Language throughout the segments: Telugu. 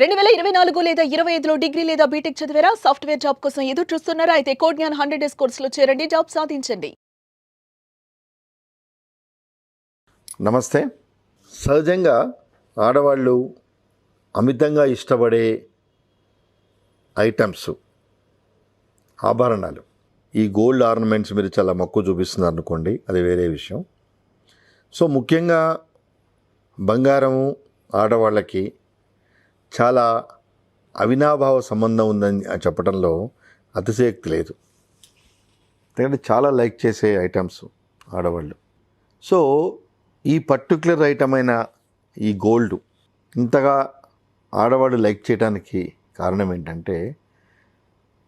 2024 లేదా 25లో డిగ్రీ లేదా బీటెక్ చదివారా? సాఫ్ట్‌వేర్ జాబ్ కోసం ఎదురు చూస్తున్నారా? అయితే కోడ్ జ్ఞాన్ 100 డేస్ కోర్సులో చేరండి. జాబ్ సాధించండి. నమస్తే. సహజంగా ఆడవాళ్ళు అమితంగా ఇష్టపడే ఐటమ్స్ ఆభరణాలు. ఈ గోల్డ్ ఆర్నమెంట్స్ మీరు చాలా మక్కువ చూపిస్తున్నారు అనుకోండి, అది వేరే విషయం. సో ముఖ్యంగా బంగారము ఆడవాళ్ళకి చాలా అవినాభావ సంబంధం ఉందని చెప్పడంలో అతిశయోక్తి లేదు. ఎందుకంటే చాలా లైక్ చేసే ఐటమ్స్ ఆడవాళ్ళు. సో ఈ పర్టిక్యులర్ ఐటమ్ అయిన ఈ గోల్డ్ ఇంతగా ఆడవాళ్ళు లైక్ చేయడానికి కారణం ఏంటంటే,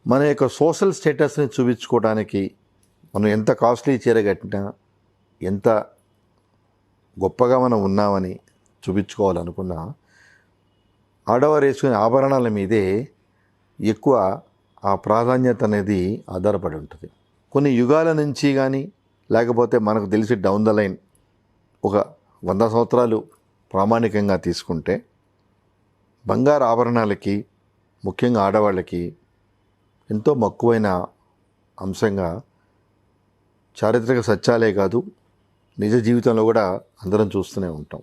మన యొక్క సోషల్ స్టేటస్ని చూపించుకోవడానికి మనం ఎంత కాస్ట్లీ చీర కట్టినా, ఎంత గొప్పగా మనం ఉన్నామని చూపించుకోవాలనుకున్నా, ఆడవారు వేసుకునే ఆభరణాల మీదే ఎక్కువ ఆ ప్రాధాన్యత అనేది ఆధారపడి ఉంటుంది. కొన్ని యుగాల నుంచి కానీ, లేకపోతే మనకు తెలిసి డౌన్ ద లైన్ ఒక 100 సంవత్సరాలు ప్రామాణికంగా తీసుకుంటే, బంగారు ఆభరణాలకి ముఖ్యంగా ఆడవాళ్ళకి ఎంతో మక్కువైన అంశంగా చారిత్రక సత్యాలే కాదు, నిజ జీవితంలో కూడా అందరం చూస్తూనే ఉంటాం.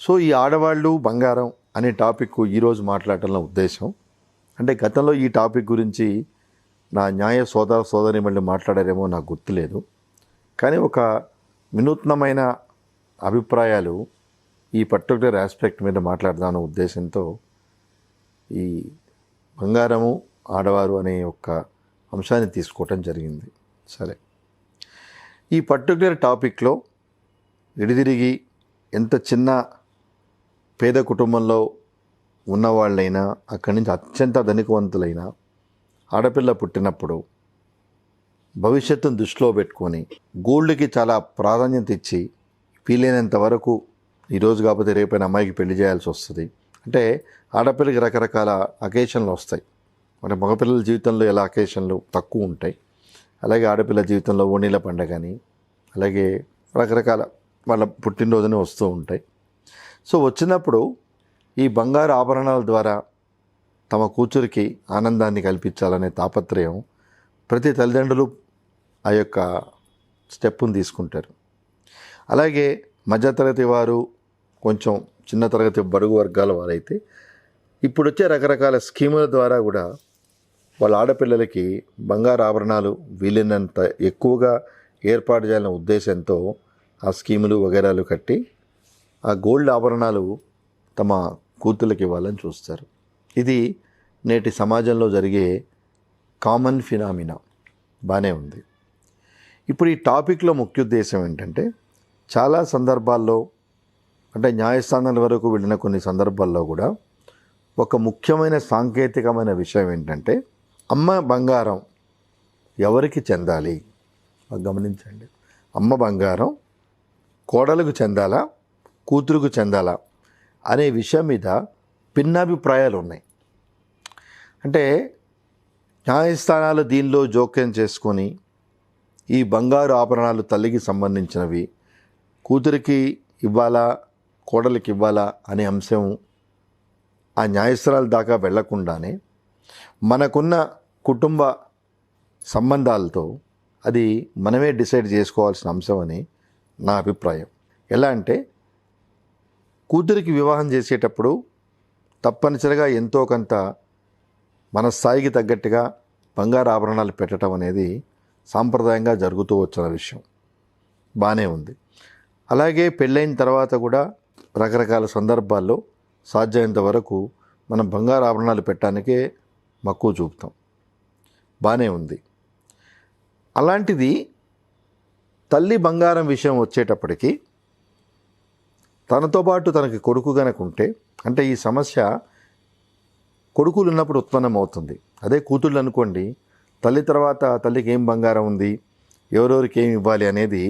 సో ఈ ఆడవాళ్ళు బంగారం అనే టాపిక్ ఈరోజు మాట్లాడటంలో ఉద్దేశం అంటే, గతంలో ఈ టాపిక్ గురించి నా న్యాయ సోదరిమణులు మాట్లాడారేమో నాకు గుర్తులేదు, కానీ ఒక వినూత్నమైన అభిప్రాయాలు ఈ పర్టికులర్ ఆస్పెక్ట్ మీద మాట్లాడదామన్న ఉద్దేశంతో ఈ బంగారము ఆడవారు అనే ఒక అంశాన్ని తీసుకోవటం జరిగింది. సరే, ఈ పర్టికులర్ టాపిక్లో ఎడిదిరిగి ఎంత చిన్న పేద కుటుంబంలో ఉన్నవాళ్ళైనా, అక్కడి నుంచి అత్యంత ధనికవంతులైన ఆడపిల్ల పుట్టినప్పుడు భవిష్యత్తును దృష్టిలో పెట్టుకొని గోల్డ్కి చాలా ప్రాధాన్యత ఇచ్చి, వీలైనంత వరకు ఈరోజు కాకపోతే రేపైనా అమ్మాయికి పెళ్లి చేయాల్సి వస్తుంది. అంటే ఆడపిల్లకి రకరకాల అకేషన్లు వస్తాయి. అంటే మగపిల్లల జీవితంలో ఎలా అకేషన్లు తక్కువ ఉంటాయి, అలాగే ఆడపిల్ల జీవితంలో ఓణీల పండగ అని, అలాగే రకరకాల వాళ్ళ పుట్టినరోజునే వస్తూ ఉంటాయి. సో వచ్చినప్పుడు ఈ బంగారు ఆభరణాల ద్వారా తమ కూతురికి ఆనందాన్ని కల్పించాలనే తాపత్రయం ప్రతి తల్లిదండ్రులు ఆ యొక్క స్టెప్పును తీసుకుంటారు. అలాగే మధ్యతరగతి వారు, కొంచెం చిన్న తరగతి బడుగు వర్గాల వారైతే ఇప్పుడు వచ్చే రకరకాల స్కీముల ద్వారా కూడా వాళ్ళ ఆడపిల్లలకి బంగారు ఆభరణాలు వీలైనంత ఎక్కువగా ఏర్పాటు చేయాలనే ఉద్దేశంతో ఆ స్కీములు వగైరాలు కట్టి ఆ గోల్డ్ ఆభరణాలు తమ కూతుళ్ళకి ఇవ్వాలని చూస్తారు. ఇది నేటి సమాజంలో జరిగే కామన్ ఫినామినా. బాగానే ఉంది. ఇప్పుడు ఈ టాపిక్లో ముఖ్య ఉద్దేశం ఏంటంటే, చాలా సందర్భాల్లో అంటే న్యాయస్థానాల వరకు వెళ్ళిన కొన్ని సందర్భాల్లో కూడా ఒక ముఖ్యమైన సాంకేతికమైన విషయం ఏంటంటే, అమ్మ బంగారం ఎవరికి చెందాలి గమనించండి. అమ్మ బంగారం కోడలకు చెందాలా, కూతురుకు చెందాలా అనే విషయం మీద భిన్నాభిప్రాయాలు ఉన్నాయి. అంటే న్యాయస్థానాలు దీనిలో జోక్యం చేసుకొని ఈ బంగారు ఆభరణాలు తల్లికి సంబంధించినవి కూతురికి ఇవ్వాలా, కోడలికి ఇవ్వాలా అనే అంశం ఆ న్యాయస్థానాల దాకా వెళ్లకుండానే మనకున్న కుటుంబ సంబంధాలతో అది మనమే డిసైడ్ చేసుకోవాల్సిన అంశం అని నా అభిప్రాయం. ఎలా అంటే, కూతురికి వివాహం చేసేటప్పుడు తప్పనిసరిగా ఎంతో కొంత మన స్థాయికి తగ్గట్టుగా బంగారు ఆభరణాలు పెట్టడం అనేది సాంప్రదాయంగా జరుగుతూ వచ్చిన విషయం. బాగానే ఉంది. అలాగే పెళ్ళైన తర్వాత కూడా రకరకాల సందర్భాల్లో సాధ్యమైనంత వరకు మనం బంగారు ఆభరణాలు పెట్టడానికే మక్కువ చూపుతాం. బాగానే ఉంది. అలాంటిది తల్లి బంగారం విషయం వచ్చేటప్పటికి తనతో పాటు తనకి కొడుకు కనుకుంటే, అంటే ఈ సమస్య కొడుకులు ఉన్నప్పుడు ఉత్పన్నం అవుతుంది. అదే కూతుళ్ళు అనుకోండి, తల్లి తర్వాత తల్లికి ఏం బంగారం ఉంది, ఎవరెవరికి ఏమి ఇవ్వాలి అనేది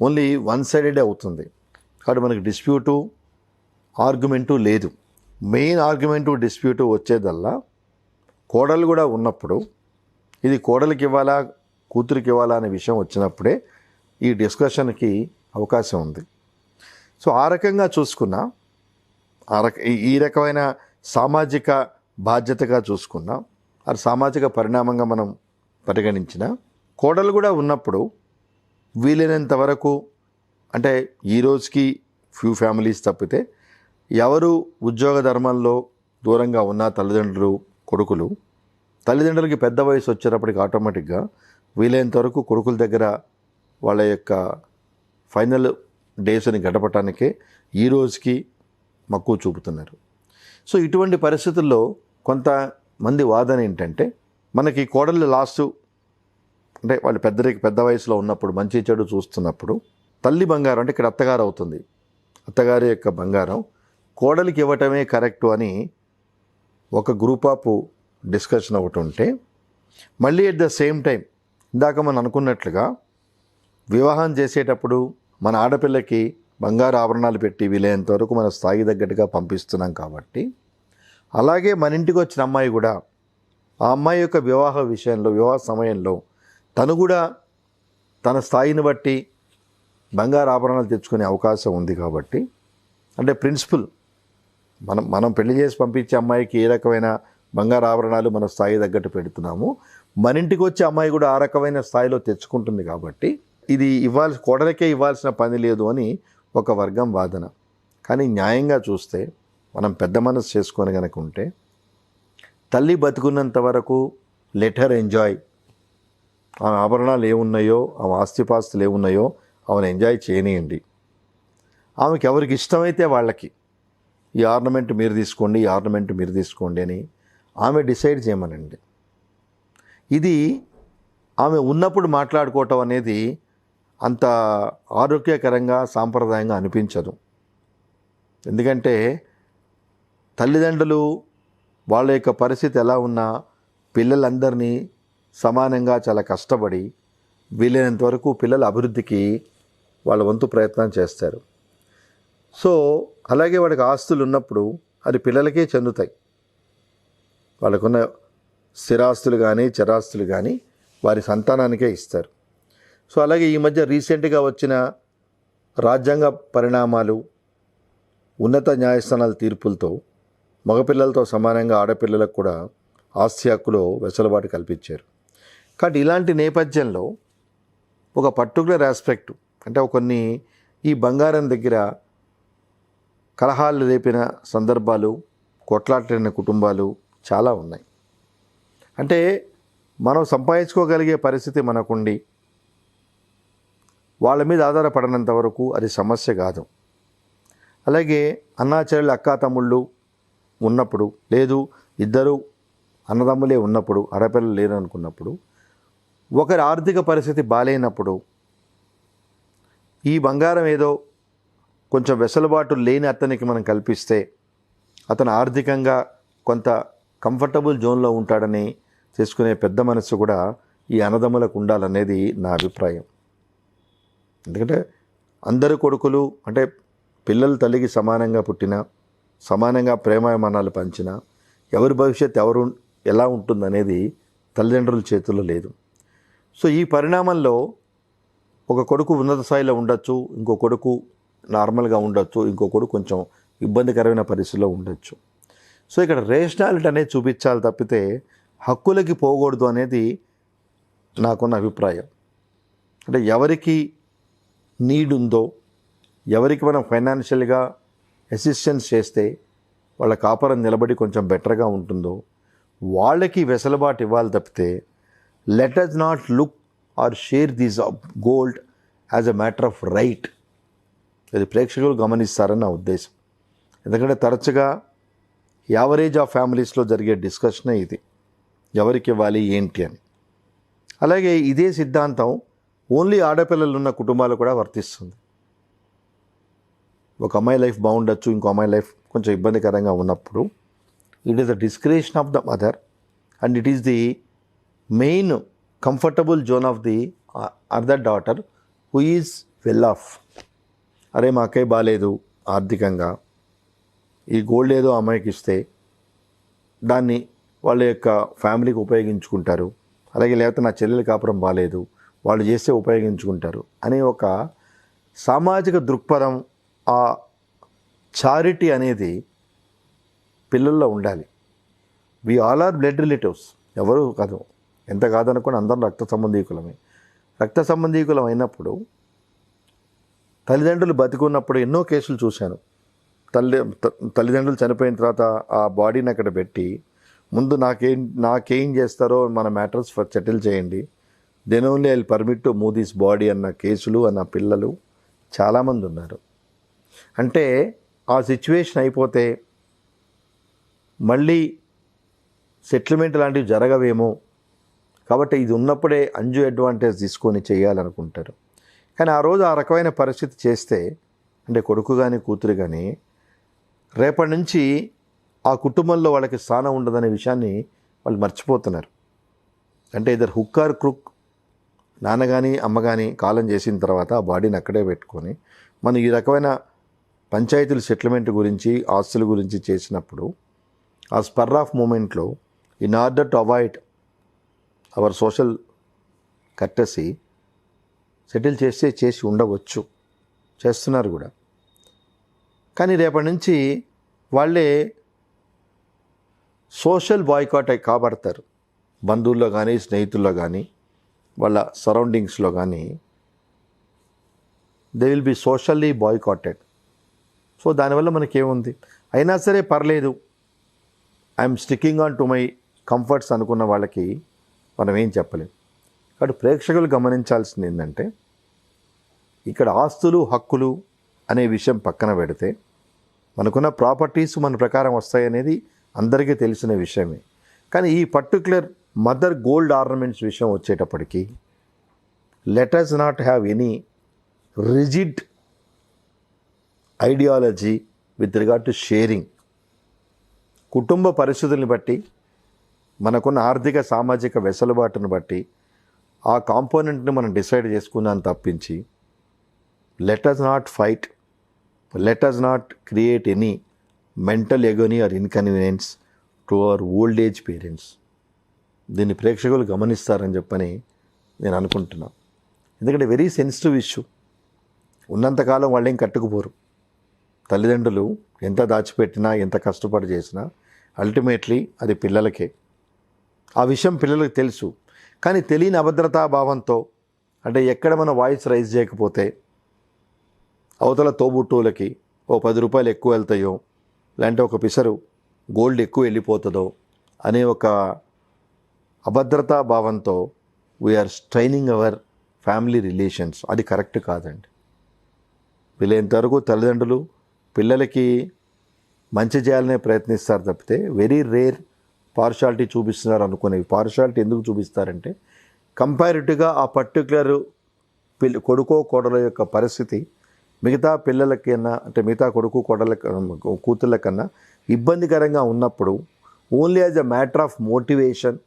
ఓన్లీ వన్ సైడెడే అవుతుంది. కాబట్టి మనకి డిస్ప్యూటు, ఆర్గ్యుమెంటు లేదు. మెయిన్ ఆర్గ్యుమెంటు, డిస్ప్యూటు వచ్చేదల్లా కోడలు కూడా ఉన్నప్పుడు, ఇది కోడలికి ఇవ్వాలా, కూతురికి ఇవ్వాలా అనే విషయం వచ్చినప్పుడే ఈ డిస్కషన్కి అవకాశం ఉంది. సో ఆ రకంగా చూసుకున్నా ఈ రకమైన సామాజిక బాధ్యతగా చూసుకున్నాం, అది సామాజిక పరిణామంగా మనం పరిగణించిన కోడలు కూడా ఉన్నప్పుడు వీలైనంత వరకు, అంటే ఈ రోజుకి ఫ్యూ ఫ్యామిలీస్ తప్పితే ఎవరు ఉద్యోగ ధర్మంలో దూరంగా ఉన్న తల్లిదండ్రులు కొడుకులు, తల్లిదండ్రులకి పెద్ద వయసు వచ్చేటప్పటికి ఆటోమేటిక్గా వీలైనంత వరకు కొడుకుల దగ్గర వాళ్ళ యొక్క ఫైనల్ డేస్ని గడపటానికే ఈ రోజుకి మక్కువ చూపుతున్నారు. సో ఇటువంటి పరిస్థితుల్లో కొంతమంది వాదన ఏంటంటే, మనకి కోడళ్ళు లాస్ట్ అంటే వాళ్ళు పెద్ద వయసులో ఉన్నప్పుడు మంచి చెడు చూస్తున్నప్పుడు తల్లి బంగారం, అంటే ఇక్కడ అత్తగారు అవుతుంది, అత్తగారి యొక్క బంగారం కోడలికి ఇవ్వటమే కరెక్టు అని ఒక గ్రూప్ ఆఫ్ డిస్కషన్ ఒకటి ఉంటే, మళ్ళీ ఎట్ ద సేమ్ టైం ఇందాక మనం అనుకున్నట్లుగా వివాహం చేసేటప్పుడు మన ఆడపిల్లకి బంగారు ఆభరణాలు పెట్టి వీలైనంత వరకు మన స్థాయి తగ్గట్టుగా పంపిస్తున్నాం కాబట్టి, అలాగే మన ఇంటికి వచ్చిన అమ్మాయి కూడా ఆ అమ్మాయి యొక్క వివాహ సమయంలో తను కూడా తన స్థాయిని బట్టి బంగారు ఆభరణాలు తెచ్చుకునే అవకాశం ఉంది. కాబట్టి అంటే ప్రిన్సిపల్ మనం పెళ్లి చేసి పంపించే అమ్మాయికి ఏ రకమైన బంగారు ఆభరణాలు మన స్థాయి తగ్గట్టు పెడుతున్నాము, మన ఇంటికి వచ్చే అమ్మాయి కూడా ఆ రకమైన స్థాయిలో తెచ్చుకుంటుంది. కాబట్టి ఇది కోడలకే ఇవ్వాల్సిన పని లేదు అని ఒక వర్గం వాదన. కానీ న్యాయంగా చూస్తే మనం పెద్ద మనసు చేసుకొని కనుక ఉంటే, తల్లి బతుకున్నంత వరకు లెట్ హర్ ఎంజాయ్, ఆ ఆభరణాలు ఏమున్నాయో, ఆ ఆస్తిపాస్తులు ఏమున్నాయో ఆమెను ఎంజాయ్ చేయనియండి. ఆమెకి ఎవరికి ఇష్టమైతే వాళ్ళకి ఈ ఆర్నమెంట్ మీరు తీసుకోండి, ఈ ఆర్నమెంట్ మీరు తీసుకోండి అని ఆమె డిసైడ్ చేయమనండి. ఇది ఆమె ఉన్నప్పుడు మాట్లాడుకోవటం అనేది అంత ఆరోగ్యకరంగా సాంప్రదాయంగా అనిపించదు. ఎందుకంటే తల్లిదండ్రులు వాళ్ళ యొక్క పరిస్థితి ఎలా ఉన్నా పిల్లలందరినీ సమానంగా చాలా కష్టపడి వీలైనంత వరకు పిల్లల అభివృద్ధికి వాళ్ళ వంతు ప్రయత్నం చేస్తారు. సో అలాగే వాడికి ఆస్తులు ఉన్నప్పుడు అది పిల్లలకే చెందుతాయి. వాళ్ళకున్న స్థిరాస్తులు కానీ చరాస్తులు కానీ వారి సంతానానికే ఇస్తారు. సో అలాగే ఈ మధ్య రీసెంట్గా వచ్చిన రాజ్యాంగ పరిణామాలు, ఉన్నత న్యాయస్థానాల తీర్పులతో మగపిల్లలతో సమానంగా ఆడపిల్లలకు కూడా ఆస్తి హక్కులో వెసులుబాటు కల్పించారు. కాబట్టి ఇలాంటి నేపథ్యంలో ఒక పర్టికులర్ ఆస్పెక్ట్, అంటే కొన్ని ఈ బంగారం దగ్గర కలహాలు రేపిన సందర్భాలు, కొట్లాడిన కుటుంబాలు చాలా ఉన్నాయి. అంటే మనం సంపాదించుకోగలిగే పరిస్థితి మనకుండి వాళ్ళ మీద ఆధారపడినంత వరకు అది సమస్య కాదు. అలాగే అన్నా చెల్లెలు అక్కా తమ్ముళ్ళు ఉన్నప్పుడు, లేదు ఇద్దరు అన్నదమ్ములే ఉన్నప్పుడు, ఆడపిల్లలు లేరు అనుకున్నప్పుడు, ఒకరి ఆర్థిక పరిస్థితి బాలేనప్పుడు ఈ బంగారం ఏదో కొంచెం వెసులుబాటు లేని అతనికి మనం కల్పిస్తే అతను ఆర్థికంగా కొంత కంఫర్టబుల్ జోన్లో ఉంటాడని చేసుకునే పెద్ద మనసు కూడా ఈ అన్నదమ్ములకు ఉండాలనేది నా అభిప్రాయం. ఎందుకంటే అందరు కొడుకులు, అంటే పిల్లల తల్లికి సమానంగా పుట్టిన, సమానంగా ప్రేమాభిమానాలు పంచిన, ఎవరి భవిష్యత్తు ఎలా ఉంటుందనేది తల్లిదండ్రుల చేతుల్లో లేదు. సో ఈ పరిణామంలో ఒక కొడుకు ఉన్నత స్థాయిలో ఉండొచ్చు, ఇంకో కొడుకు నార్మల్గా ఉండొచ్చు, ఇంకో కొడుకు కొంచెం ఇబ్బందికరమైన పరిస్థితిలో ఉండొచ్చు. సో ఇక్కడ రేషనాలిటీ అనేది చూపించాలి తప్పితే హక్కులకి పోకూడదు అనేది నాకున్న అభిప్రాయం. అంటే ఎవరికి నీడ్ ఉందో, ఎవరికి మనం ఫైనాన్షియల్గా అసిస్టెన్స్ చేస్తే వాళ్ళ కాపురం నిలబడి కొంచెం బెటర్గా ఉంటుందో వాళ్ళకి వెసులుబాటు ఇవ్వాలి తప్పితే let us not look or share this gold as a matter of right. ఇది ప్రేక్షకులు గమనిస్తారని నా ఉద్దేశం. ఎందుకంటే తరచుగా యావరేజ్ ఆఫ్ ఫ్యామిలీస్లో జరిగే డిస్కషనే ఇది, ఎవరికి ఇవ్వాలి ఏంటి అని. అలాగే ఇదే సిద్ధాంతం ఓన్లీ ఆడపిల్లలు ఉన్న కుటుంబాలు కూడా వర్తిస్తుంది. ఒక అమ్మాయి లైఫ్ బాగుండొచ్చు, ఇంకో అమ్మాయి లైఫ్ కొంచెం ఇబ్బందికరంగా ఉన్నప్పుడు it is the discretion of the mother and it is the main comfortable zone of the other daughter who is well of. అరే మా అక్కయ్య బాగాలేదు ఆర్థికంగా, ఈ గోల్డ్ ఏదో అమ్మాయికి ఇస్తే దాన్ని వాళ్ళ యొక్క ఫ్యామిలీకి ఉపయోగించుకుంటారు, అలాగే లేకపోతే నా చెల్లెల కాపురం బాగాలేదు వాళ్ళు చేస్తే ఉపయోగించుకుంటారు అనే ఒక సామాజిక దృక్పథం, ఆ చారిటీ అనేది పిల్లల్లో ఉండాలి. We all are blood relatives, ఎవరు కాదు, ఎంత కాదనుకుని అందరం రక్త సంబంధీకులమే. రక్త సంబంధీకులం అయినప్పుడు తల్లిదండ్రులు బతికున్నప్పుడు ఎన్నో కేసులు చూశాను. తల్లిదండ్రులు చనిపోయిన తర్వాత ఆ బాడీని అక్కడ పెట్టి ముందు నాకేం చేస్తారో మన మ్యాటర్స్ సెటిల్ చేయండి, then only I will permit to move this body అన్న కేసులు అన్న పిల్లలు చాలామంది ఉన్నారు. అంటే ఆ సిచ్యువేషన్ అయిపోతే మళ్ళీ సెటిల్మెంట్ లాంటివి జరగవేమో, కాబట్టి ఇది ఉన్నప్పుడే అంజు అడ్వాంటేజ్ తీసుకొని చేయాలనుకుంటారు. కానీ ఆ రోజు ఆ రకమైన పరిస్థితి చేస్తే, అంటే కొడుకు కానీ కూతురు కానీ, రేపటి నుంచి ఆ కుటుంబంలో వాళ్ళకి స్థానం ఉండదనే విషయాన్ని వాళ్ళు మర్చిపోతున్నారు. అంటే ఇద్దరు హుక్ ఆర్ క్రుక్, నాన్న కానీ అమ్మ కానీ కాలం చేసిన తర్వాత ఆ బాడీని అక్కడే పెట్టుకొని మనం ఈ రకమైన పంచాయతీల సెటిల్మెంట్ గురించి ఆస్తుల గురించి చేసినప్పుడు ఆ స్పర్ ఆఫ్ మూమెంట్లో in order to avoid our social courtesy settle చేసి ఉండవచ్చు, చేస్తున్నారు కూడా. కానీ రేపటి నుంచి వాళ్ళే సోషల్ బాయ్కాట్ కాబడతారు. బంధువుల్లో కానీ స్నేహితుల్లో కానీ వాళ్ళ సరౌండింగ్స్లో కానీ they will be socially boycotted. So దానివల్ల మనకేముంది, అయినా సరే పర్లేదు, I'm sticking on to my comforts అనుకున్న వాళ్ళకి మనం ఏం చెప్పలేం. కాబట్టి ప్రేక్షకులు గమనించాల్సింది ఏంటంటే, ఇక్కడ ఆస్తులు హక్కులు అనే విషయం పక్కన పెడితే మనకున్న ప్రాపర్టీస్ మన ప్రకారం వస్తాయనేది అందరికీ తెలిసిన విషయమే. కానీ ఈ పర్టికులర్ మదర్ గోల్డ్ ఆర్నమెంట్స్ విషయం వచ్చేటప్పటికి let us not have any rigid ideology with regard to sharing. కుటుంబ పరిస్థితుల్ని బట్టి, మనకున్న ఆర్థిక సామాజిక వెసులుబాటును బట్టి ఆ కాంపోనెంట్ని మనం డిసైడ్ చేసుకున్నాను తప్పించి let us not fight, let us not create any mental agony or inconvenience to our old age parents. దీన్ని ప్రేక్షకులు గమనిస్తారని చెప్పని నేను అనుకుంటున్నాను. ఎందుకంటే వెరీ సెన్సిటివ్ ఇష్యూ. ఉన్నంతకాలం వాళ్ళేం కట్టుకుపోరు. తల్లిదండ్రులు ఎంత దాచిపెట్టినా ఎంత కష్టపడి చేసినా అల్టిమేట్లీ అది పిల్లలకే. ఆ విషయం పిల్లలకు తెలుసు. కానీ తెలియని అభద్రతా భావంతో, అంటే ఎక్కడ మన వాయిస్ రైజ్ చేయకపోతే అవతల తోబుట్టువులకి ఓ 10 రూపాయలు ఎక్కువ వెళ్తాయో, లేదంటే ఒక పిసరు గోల్డ్ ఎక్కువ వెళ్ళిపోతుందో అనే ఒక అభద్రతా భావంతో we're straining our family relations. అది కరెక్ట్ కాదండి. వీలైనంతవరకు తల్లిదండ్రులు పిల్లలకి మంచి చేయాలనే ప్రయత్నిస్తారు తప్పితే వెరీ రేర్ పార్షాలిటీ చూపిస్తున్నారు అనుకునేవి. పార్షాలిటీ ఎందుకు చూపిస్తారంటే కంపారిటివ్గా ఆ పర్టికులర్ కొడుకో కోడల యొక్క పరిస్థితి మిగతా పిల్లలకన్నా, అంటే మిగతా కొడుకు కోడల కూతుళ్ళ కన్నా ఇబ్బందికరంగా ఉన్నప్పుడు only as a matter of motivation,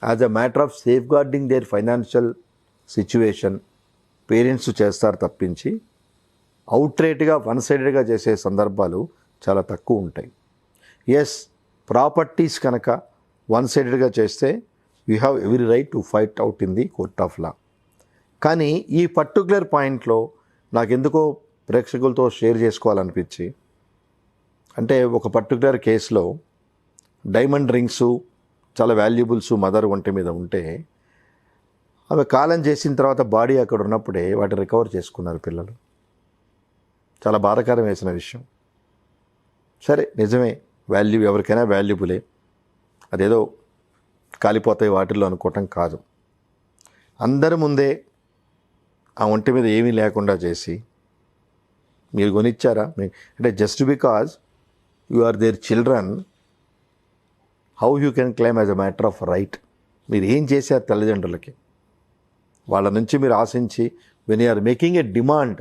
as a matter of safeguarding their financial situation parents చేస్తారు తప్పించి అవుట్రేట్గా వన్ సైడెడ్గా చేసే సందర్భాలు చాలా తక్కువ ఉంటాయి. ఎస్, ప్రాపర్టీస్ కనుక వన్ సైడెడ్గా చేస్తే you have every right to fight out in the court of law. కానీ ఈ పర్టికులర్ పాయింట్లో నాకెందుకో ప్రేక్షకులతో షేర్ చేసుకోవాలనిపించి, అంటే ఒక పర్టికులర్ కేసులో డైమండ్ రింగ్స్ చాలా వాల్యుబుల్స్ మదర్ ఒంటి మీద ఉంటే అవి కాలం చేసిన తర్వాత బాడీ అక్కడ ఉన్నప్పుడే వాటిని రికవర్ చేసుకున్నారు పిల్లలు. చాలా బాధాకరం వేసిన విషయం. సరే, నిజమే, వాల్యూ ఎవరికైనా వాల్యుబులే, అదేదో కాలిపోతాయి వాటిల్లో అనుకోవటం కాదు. అందరి ముందే ఆ ఒంటి మీద ఏమీ లేకుండా చేసి మీరు కొనిచ్చారా అంటే just because you are their children, how you can claim as a matter of right. మీరు ఏం చేశారు తల్లిదండ్రులకి? వాళ్ళ నుంచి మీరు ఆశించి when you are making a demand,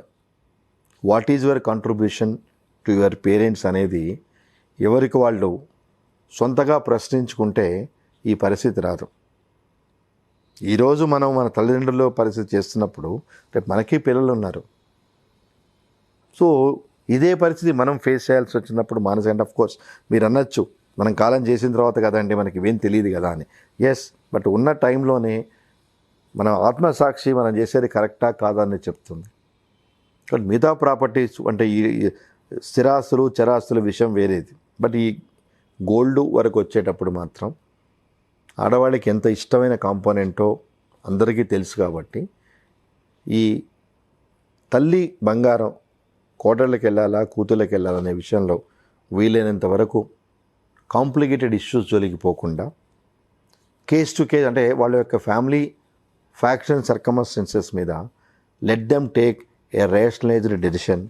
what is your contribution to your parents అనేది ఎవరికి వాళ్ళు సొంతగా ప్రశ్నించుకుంటే ఈ పరిస్థితి రాదు. ఈరోజు మనం మన తల్లిదండ్రుల పరిస్థితి చేస్తున్నప్పుడు రేపు మనకి పిల్లలు ఉన్నారు. సో ఇదే పరిస్థితి మనం ఫేస్ చేయాల్సి వచ్చినప్పుడు మానస, అండ్ ఆఫ్ కోర్స్ మీరు అనొచ్చు మనం కాలం చేసిన తర్వాత కదండి మనకి ఇవేం తెలియదు కదా అని. ఎస్, బట్ ఉన్న టైంలోనే మన ఆత్మసాక్షి మనం చేసేది కరెక్టా కాదా అని చెప్తుంది. కాబట్టి మిగతా ప్రాపర్టీస్ అంటే ఈ స్థిరాస్తులు చరాస్తుల విషయం వేరేది. బట్ ఈ గోల్డ్ వరకు వచ్చేటప్పుడు మాత్రం ఆడవాళ్ళకి ఎంత ఇష్టమైన కాంపోనెంటో అందరికీ తెలుసు కాబట్టి ఈ తల్లి బంగారం కోడళ్ళకి వెళ్ళాలా కూతుళ్ళకి వెళ్ళాలనే విషయంలో వీలైనంత వరకు కాంప్లికేటెడ్ ఇష్యూస్ జోలికి పోకుండా కేస్ టు కేస్ అంటే వాళ్ళ యొక్క ఫ్యామిలీ ఫ్యాక్షన్ సర్కమస్టెన్సెస్ మీద let them take a rationalised decision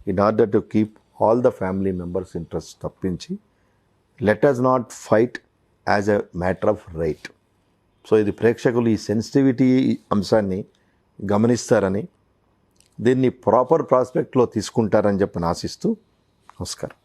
in order to keep all the family members interest తప్పించి let us not fight as a matter of right. So ఇది ప్రేక్షకులు ఈ సెన్సిటివిటీ అంశాన్ని గమనిస్తారని దీన్ని ప్రాపర్ ప్రాస్పెక్ట్లో తీసుకుంటారని చెప్పి ఆశిస్తూ నమస్కారం.